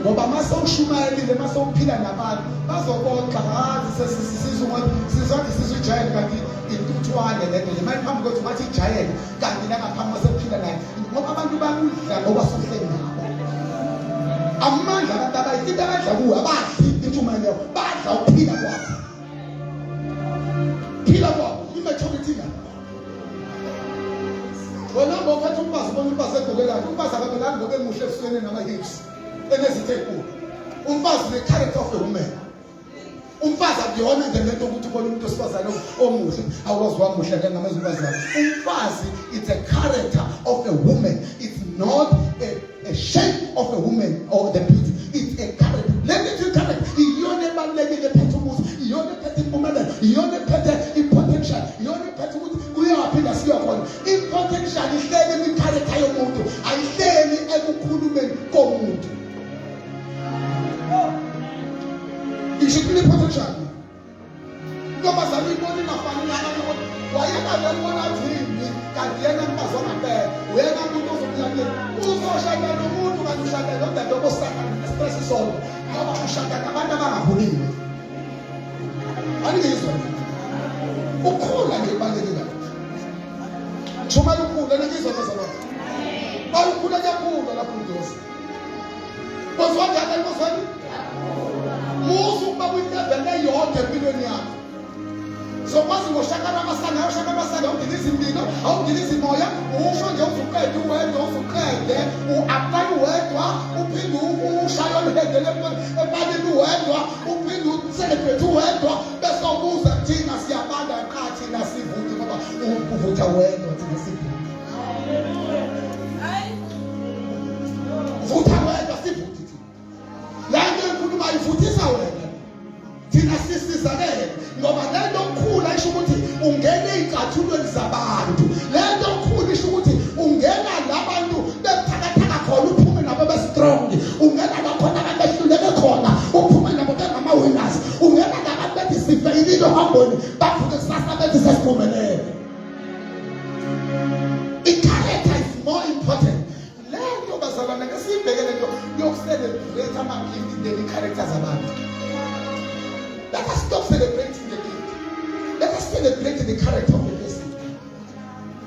Ngoba mase ushumayelile mase uphila nabantu bazobonga ngazi sizothi sizujayele kanti intuthwane lento nje manje phambi kwethu bathi ijayele kanti nangaphambi masephila naye ngoba abantu bakudla ngoba sohleli nabo. Amandla abantu abayithinta badla kuwe abadli intumayelo yakho badla ukuphila kwakho. Phila kwakho i-maturity yakho. Wena ngokwathi umfazi ubona umfazi egqokelana umfazi akamelanga ngobe emuhle ebusweni nama-hips enezithe enkulu. Umfazi ne-character of a woman. Umfazi akuyona nje lento ukuthi ubone umuntu wesifazane omuhle awukwazi wamuhle njengamazibazane. Umfazi it's a character of a woman. It's not a shape of a woman or the beauty. It's a character. Let me tell you character. Iyona ebalulekile ephethe umuzi, iyona ephethe impumelelo, iyona ephethe i-potential, iyona ephethe ukuthi uyaphinda siya khona. I-potential ihleli kwicharacter yomuntu, ayihleli ekukhulumeni komuntu. Ishikile potential. Ngoba zabibona ingafani nabanye kodwa wayeka lebona thini kanti yena mfazana phela uyena umuntu ozomlandela uzoshada nomuntu kanti ushada nodade obosaka nespress solo ngoba ushada nabantu abangahulile. Angizwa ukhula ngebalekela chuma lukhula ngizwa bazalwane balukhula kakhulu lapho Nkosi bozwa njalo Nkosi musu kuba kwindebele yonke empilweni yakho. Sokwazi ngoshakala amasana awudiliza impilo awudiliza imoya usho nje uzuqede uwedwa uzuqede u-apply uwedwa uphinde ushaye oluhedele ebalini uwedwa uphinde ucelebrate uwedwa bese ubuza thina siyabanda qha thina sivuthi ngoba uvutha wedwa thina sivuthi vutha wedwa sivuthi lento enkulumo ayivuthisa wena thina sisizakele ngoba lento okukhula isho ukuthi ungena ezicathulweni zabantu. Lento okukhula isho ukuthi ungena labantu bebuthakathaka khona uphume nabo be-strong. Ungena lakhona abantu behluleke khona uphume nabo bengama-winners. Ungena labantu bethi sifeyilile ohambweni bavuke kusasa bethi sesiphumelele. I-character is more important. Lento bazalwane ke siyibheke lento yokuselebrate ama-gift ne-character zabantu. Let us stop celebrating the gift. Let us celebrate the character of the person.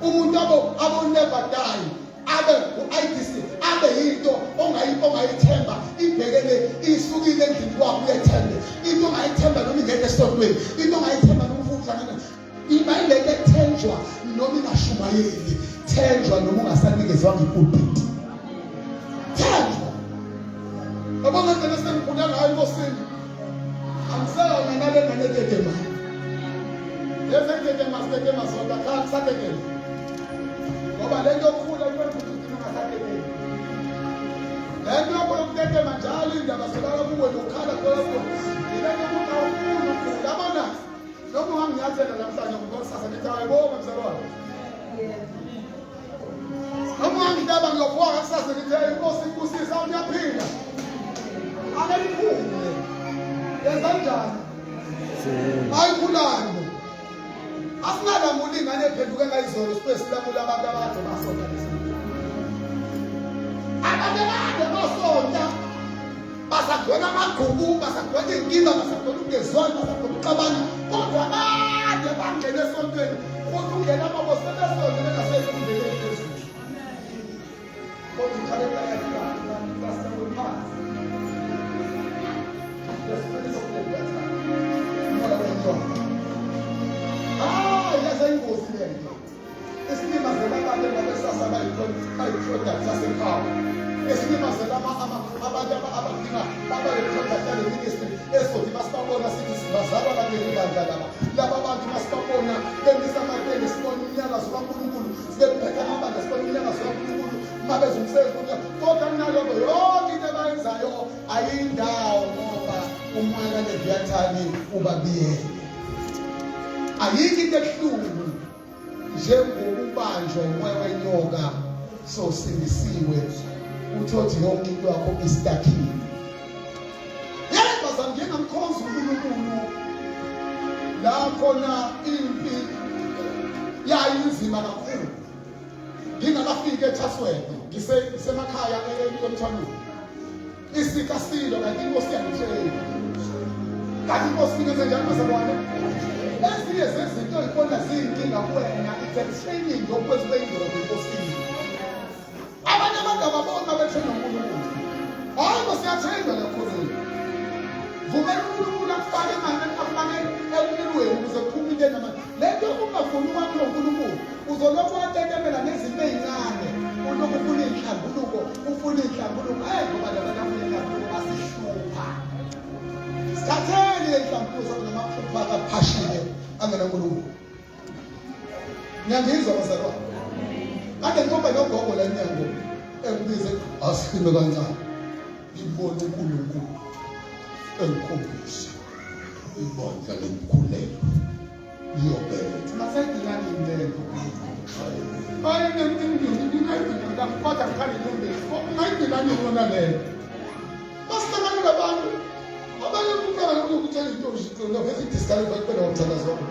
Umuntu abo never die. Abe u-IDC, abe yinto ongayithemba ibhekele isukile endlini kwakho uyethembe. Into ongayithemba noma ingeke esitokweni. Into ongayithemba noma ufuhlangana. Imayileke thenjwa noma ingashumayeli. Thenjwa noma ungasanikezwanga ipulpit. Unena hayi nkosini. Angisela nale ngane tetema. Lezi tetema sitetema sonke cha satetema. Ngoba lento yokukhula kwephuthu thina ngasatetema. Lento yokutetema njalo indaba solala kuwe lokhala kwakho. Ilento yokukhula yabona. Noma ungangiyathela namhlanje ngokusasa ngithi ayibona mzalwane. Noma ngidaba ngiyokuwa kusasa ngithi inkosi ikusisa uyaphila. Akaliphumule. Yenza njani? Ayikhulane. Asinala mulingane ephenduke ngayizolo space lamula abantu abade basonta lesimo. Abantu abade basonta. Basagcwele amagqubu, basagcwele inkinga, basagcwele ukungezwani, basagcwele ukuxabana. Kodwa abade bangena esontweni. Futhi ungena amabosi besonto bengasenkundleni phezulu. Kodwa ikhalela yakho basebenzisa phansi. Yaza ingozi lento. Isilima zelabantu abasasa bayi-product yasekhaya. Isilima abantu abadinga babayi-product yale ministry esothi basibabona sithi sibazalwa labeli bandla laba. Laba bantu basibabona bemisa amatende sibona umnyakazo kaNkulunkulu. Sibephethe amabandla sibona umnyakazo kaNkulunkulu. Mabeze umsebenzi kuya. Kodwa kunalokho yonke into abayenzayo ayindawo ngoba umoya kaLeviathani ubabiyele. Ayikho into ehlungu njengokubanjwa umoya wenyoka sosindisiwe uthothi yonke into yakho istakile. Yebo bazangena mkhonza uNkulunkulu la khona impi yayinzima kakhulu. Ngingakafika eThasweni ngisemakhaya eMthwalume. Isikasilo kanti inkosi yangitshela. Kanti inkosi ingenze njani bazalwane? Ezinye zezinto ikona ziyinkinga kuwena, it's a training yokwenziwa indlela enkosini. Abanye abantu ababona bethenga uNkulunkulu. Hayi bosiyathengwa lakhona. Vumela uNkulunkulu akufake afake empilweni ukuze kuphume into enamandla. Lento ungafuni ukwakho uNkulunkulu uzolokhu watetemela nezinto ezincane. Ulokhu ufuna inhlambuluko, ufuna inhlambuluko. Hayi ngoba labantu abafuna inhlambuluko basihlupha. Sithatheni inhlambuluko namaphupha akaphashile angena uNkulunkulu. Ngiyangizwa bazalwane. Kade ngoba nogogo la nyango engibize asifime kancane. Ngibona uNkulunkulu engikhombisa ibandla lemkhuleko liyobela masayidilani indlela hayi ngiyidinga kodwa khali nembe ngayidilani yona leyo basihlangana nabantu abanye kuqala ukutshela into zicela vese discard bakuphela ngokuthanda zonke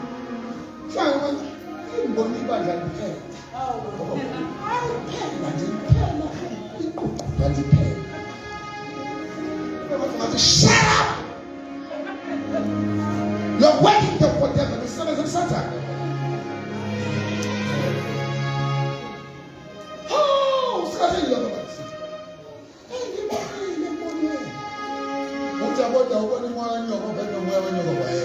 hlanga ngibona ibandla liphela phela nje phela iququ ngaliphela shut up. You're waiting for them to be servants of Satan. Oh, Satan, you're the one. What's about the one you want to know when you're away?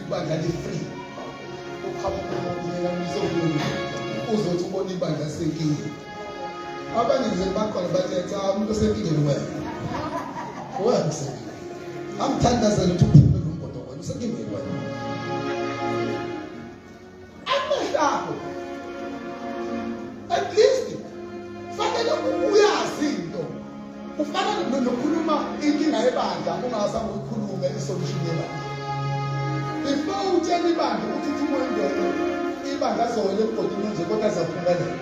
Ibandla free uzothi ubona ibandla senkini abanye nje bakhona bathetha umuntu osenkingeni wena senkini amthandazela ukuthi uphume nombodo wena usenkingeni wena amehlo at least fanele uyazi into ufanele nokukhuluma inkinga yebandla ungazange uyikhulume isolution yebandla. Before utshela ibandla ukuthi uthumwe ibandla azowela emgodini nje kodwa azaphumelela.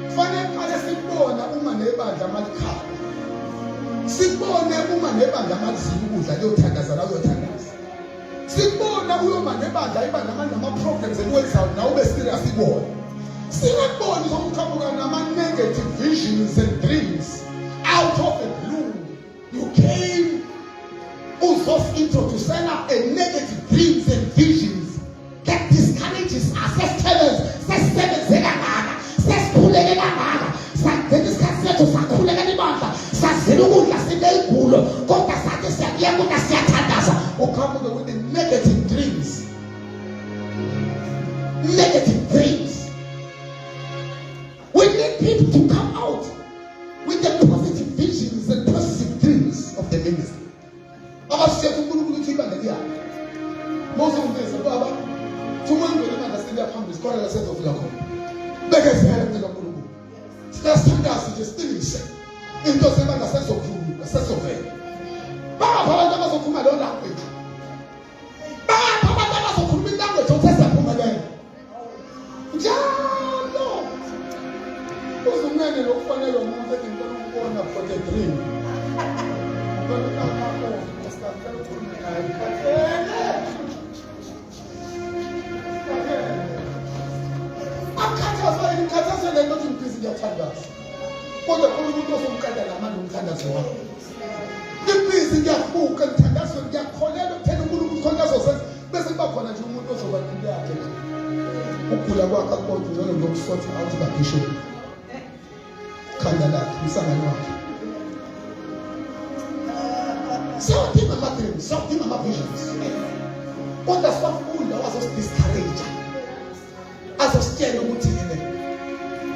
Kufanele qale sibona uma nebandla amalikhala. Sibone uma nebandla amazini ukudla liyothandaza la uyothandaza. Sibona uyoma nebandla ibandla nama-problems enwenzayo nawe ube serious ibona. Singaboni sokuqhamuka nama-negative visions and dreams out of the blue. You came introducing a negative dreams and visions that discourages us. need people to come out with the positive visions and positive dreams of the ministry. Abashethu uNkulunkulu uthi ibandla yakhe. Mose umveze baba, thumangele manje sesiya phambili isikole lasezofika khona. Bekezela ngicela uNkulunkulu. Siyasithandaza nje siqinise. Into sebanga sezokhuluma, sesovela. Baba abantu abazokhuluma lo language. Baba abantu abazokhuluma ilanguage otesaphumelela. Njalo. Uzumene lokufanele umuntu engicela ukubona for the dream. Akhathazwa le nto ngibhizi ngiyathandaza. Kodwa khona umuntu ozomkanda namanje umthandazo wakhe. Ngibhizi ngiyabuka ngithandaza ngiyakholelwa ukuthena uNkulunkulu khona azosenza bese kuba khona nje umuntu ozoba impilo yakhe nje. Ukugula kwakhe akubona njalo ngokusotha out kabishop. Khanda lakhe umsangano wakhe. Siyadinga ama-dreams, siyadinga ama-visions. Kodwa siyafunda wazosdiscourage. Azositshela ukuthi yini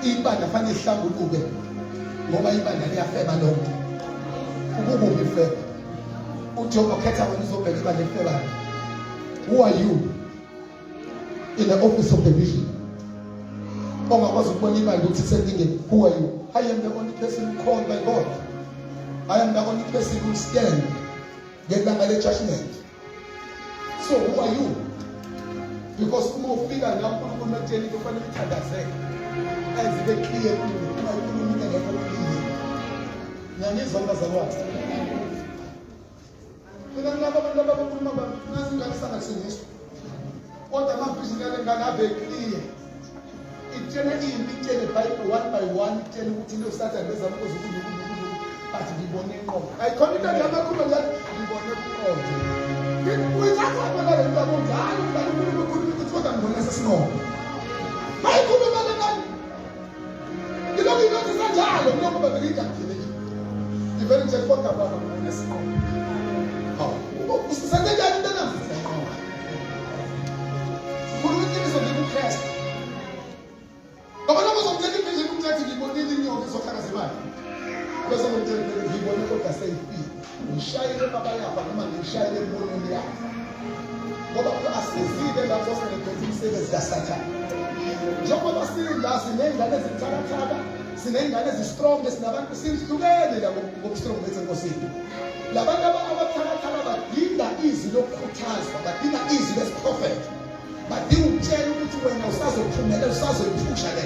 ibandla fanele ihlambuluke ngoba ibandla liyafeba lonke. Ukubumba ifeba. uJob akhetha wena uzobheka ibandla elifebayo. Who are you in the office of the vision? Ongakwazi ukubona ibandla ukuthi sendingeni. Who are you? I am the only person called by God. I am the only person who stand ngelanga le-judgment. So who are you? Because uma ufika la uNkulunkulu utshela into kufanele uthandazeke. Azibe clear uma uNkulunkulu ngeke clear. Ngiyangizwa ngazalwane. Mina ngilapha abantu abakhuluma ngazi ngalisa ngasindiswa. Kodwa amabhizinisi ale ngane abe clear. Itshele impi itshele iBhayibheli one by one itshele ukuthi lo Satan bezama ukuzukulu bathi ngibone inqobo. Ayikhona into ngiyamakhuluma njalo ngibone inqobo. Uyithatha abana le nto abonjalo uNkulunkulu ukuthi kodwa ngibona sesinqobo. Mayikhuluma ngani? Ngilokhu ngithi kanjalo ngilokhu babelida ngithini. Ngivele nje kodwa baba ngibona sesinqobo. Hawu, usisenze njani into nami? Khuluma iqiniso ngikuKristu. Abantu abazongena ivision ukuthi ngibonile inyoka izohlala zemali. Bese ngitshela ngibone kodwa seyifile. Ngishayile baba yapha noma ngishayile embonweni yakhe. Ngoba asizile lapho sinekwenza umsebenzi kaSathane. Njengoba silinda sinengane ezithakathaka, sinengane ezistrong, sinabantu sihlukene la ngokustrong bethu enkosini. Labantu abathakathaka badinga izwi lokukhuthazwa, badinga izwi lesiprofeti. Badinga ukutshela ukuthi wena usazophumelela, usazoyiphusha le.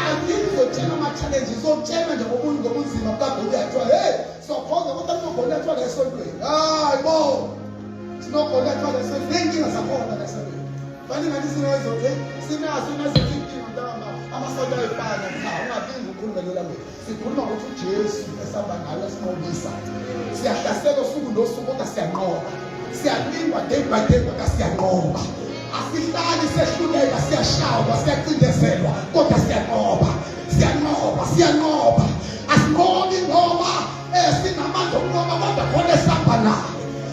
Angizotshela ama-challenge, izotshela nje ngobunzima bukabhuli yathiwa, hey, siyakhoza kodwa sinogona yathiwa lesontweni. Hayi bo, sinogona yathiwa lesontweni, ney'nkinga zakhona lesontweni. Fanele ngathi sinozothi, sinazo inkinga ntamba, amasonto ayifana, cha, ungaphinda ukhulume lo language. Sikhuluma ngokuthi uJesu esihamba ngayo esinqobisa. Siyahlaselwa usuku nosuku kodwa siyanqoba. Siyalingwa day by day kodwa siyanqoba. Asihlali sehluleka siyashawa siyacindezelwa kodwa siyanqoba siyanqoba asinqobi ngoba sinamandla okunqoba kodwa khona esihamba nayo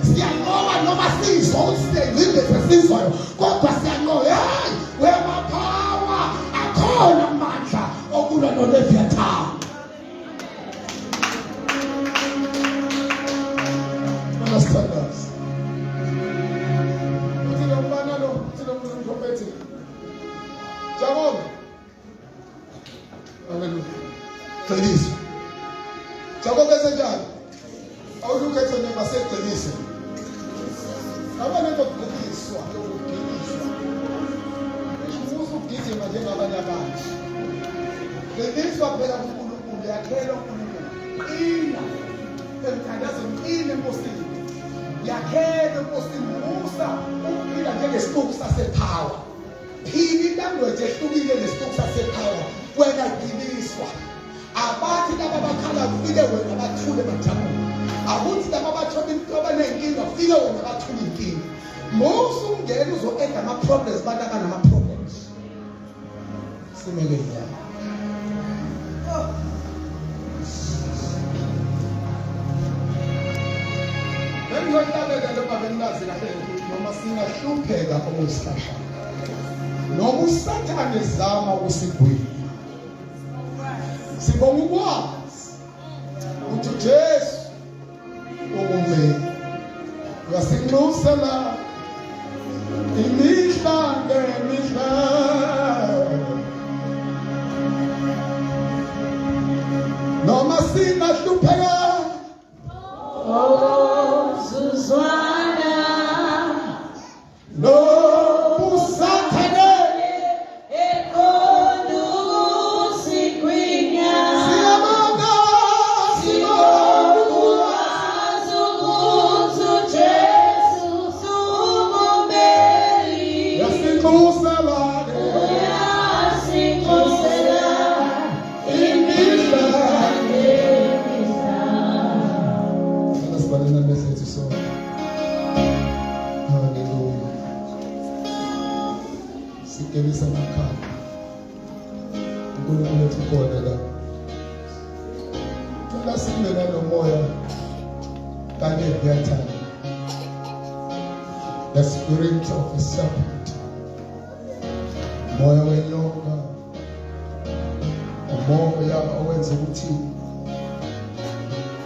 siyanqoba noma sizwa ukuthi siyenzile sesizwayo kodwa siyanqoba hey where my power akhona amandla okulwa noLeviathan. Understand Jacob. Hallelujah. Cleanse. Jacob is a job. How look at your neighbor say cleanse. I want to cleanse. So I will cleanse. You must forgive him again about your bad. Cleanse what better to they are care of in and doesn't in the Muslim. Ya care the Muslim Musa. Who can get a spokes as a power. Hili language ehlukile nesithuko sasekhaya wena giliswa abathi laba bakhala ufike wena bathule bajabule akuthi laba bathola into abanenkinga ufike wena bathule inkinga Mose ungena uzo-enda ama-problems bantu abanama-problems simeke ya bengiyohlabela noma bengazi kahle noma singahlupheka okuyisihlahla noma uSathane ezama ukusigwila Sibonga ukwazi ukuthi Jesu ungumeli. Uyasinxusela imihla ngemihla. Noma singahlupheka Zuzwana no usathane ekondusikwinya siyabonga Azukuzu Jesu sumumeli yasinxusela Yasinxusela imihla ngemihla. Sibalena message so. Hallelujah. Sikelisa makhaya. uNkulunkulu ekhona la. Cela sibeka lo moya kanye ngiyathanda. The spirit of the serpent. Moya wenyoka. Umoya owenza ukuthi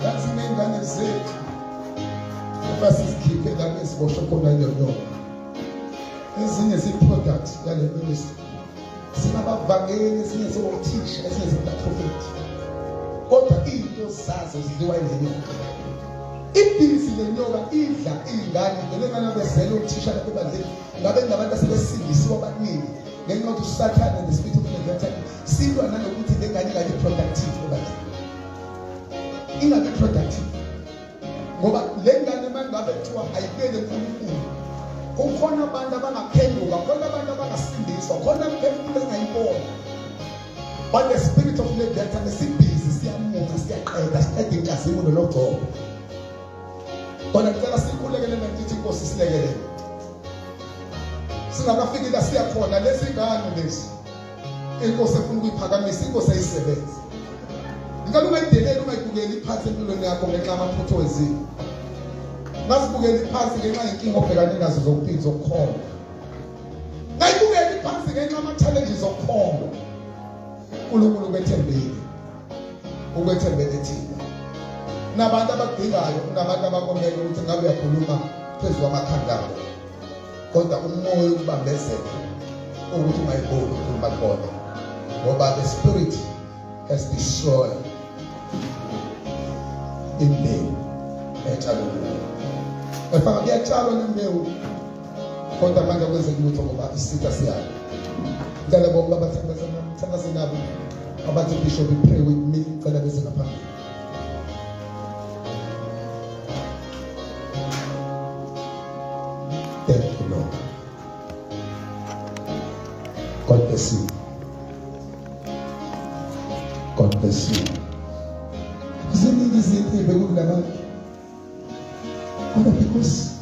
That's the ingane zethu uma sizikhiphe lapho esiboshwe khona yonke. Ezinye zi-product yale ministry. Sinabavangeli, ezinye zingothisha, ezinye zingaprofethi. Kodwa into zazo zidliwa izinyoka. Ibhisi lenyoka idla ingane, ngelengane bezele uthisha lapho ebandleni. Ngabe ngabantu asebesindisiwe abaningi. Ngenxa yokuthi uSathane and the spirit of the silwa nanokuthi le ngane ingabi productive ebandleni. Ingabe productive ngoba le ngane mangabe kuthiwa ayibele uNkulunkulu kukhona abantu abangaphenduka khona abantu abangasindiswa khona uNkulunkulu engayibona but the spirit of Leviathan nesibhizi siyamuka siyaqeda siqeda inkazimulo nogcobo kona kucela sikhulekele nangithi inkosi silekelele singakafiki la siyakhona lezi ngane lezi inkosi efuna ukuyiphakamisa inkosi ayisebenza. Ngicela ungayideleli ungayibukeli phansi empilweni yakho ngenxa yamaphutho wezimo. Ngazibukeli phansi ngenxa yenkinga obhekane nazo zokuphila zokukhomba. Ngayibukeli phansi ngenxa yama-challenges zokukhomba. uNkulunkulu ukwethembile. Ukwethembele thina. Nabantu abadingayo, kunabantu abakomele ukuthi ngabe uyakhuluma phezu kwamakhanda abo. Kodwa umoya ukubambezela ukuthi ungayiboni ukukhuluma khona. Ngoba the spirit has destroyed imbewu etshalwe. Efaka kuyatshalwa nembewu kodwa manje kwenzeka lutho ngoba isitha siyalo. Ngicela bonke abathandaza nabo abathi Bishop pray with me ngicela bese ngaphambili. Thank you Lord. God bless you. God bless you. Ziningi izinto ebekulabantu. Kodwa because